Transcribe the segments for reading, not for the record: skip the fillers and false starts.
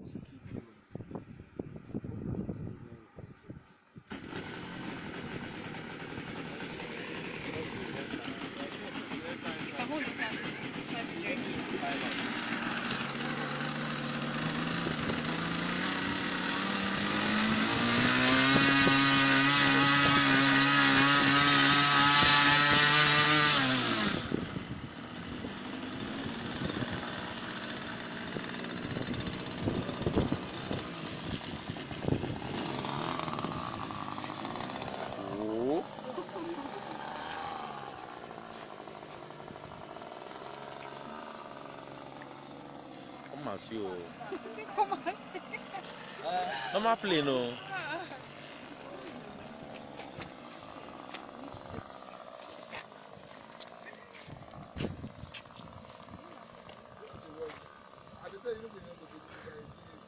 to keep you. Como assim, ô? Assim como assim? Não me apelei, não.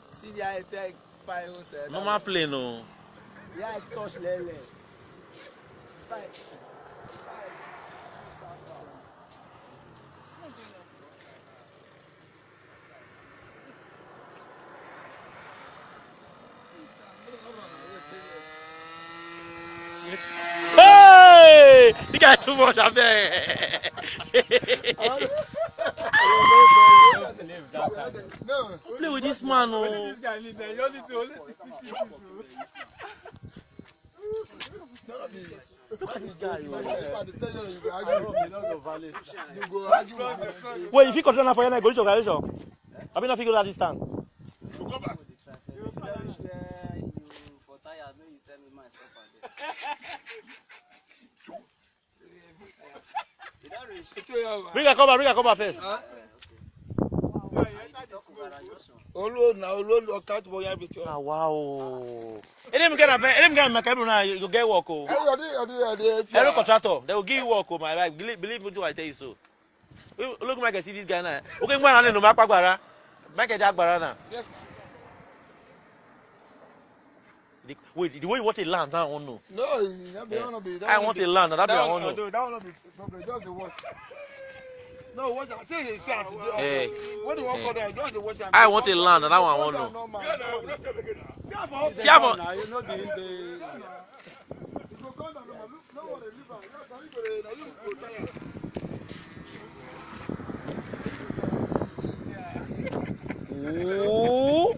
See the eye take 5 Não me apelei, não. Yeah, I touch Lele. Side. Hey! You got too much up there. No. Play with this man, oh. This guy live there. You only do Look at this guy, yo. it. Wait, if you control now for you, go to your garage. I mean, I figure out this time. Go back. Bring a cover first. Ah, wow. Let me get my camera now. You get work, oh. Every contractor, they will give you work, oh, my wife. Believe me, what I tell you so. Look, I can see this guy now. Okay, go on, no matter make a jagbara now. Yes. Wait, the way you want a land, I don't know. No, I want a land, that be I want to know. That will not be problem. Just the watch. No, watch. Change the shots. Hey. What do you want for that? Just the watch. I want a land, that one I want to know. See, now you know the. Ooh.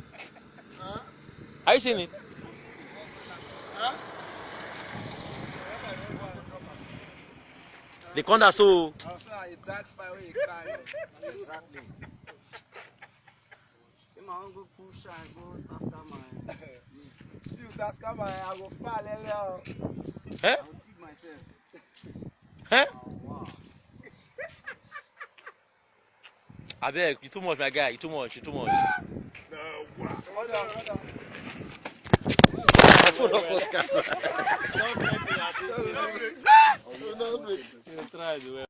Are you seeing it? The corner so. Exactly. I will fall Huh? myself. Huh? Wow. I beg, you too much, my guy. You too much. No, wow. Hold on. Don't break me. Don't break. You try to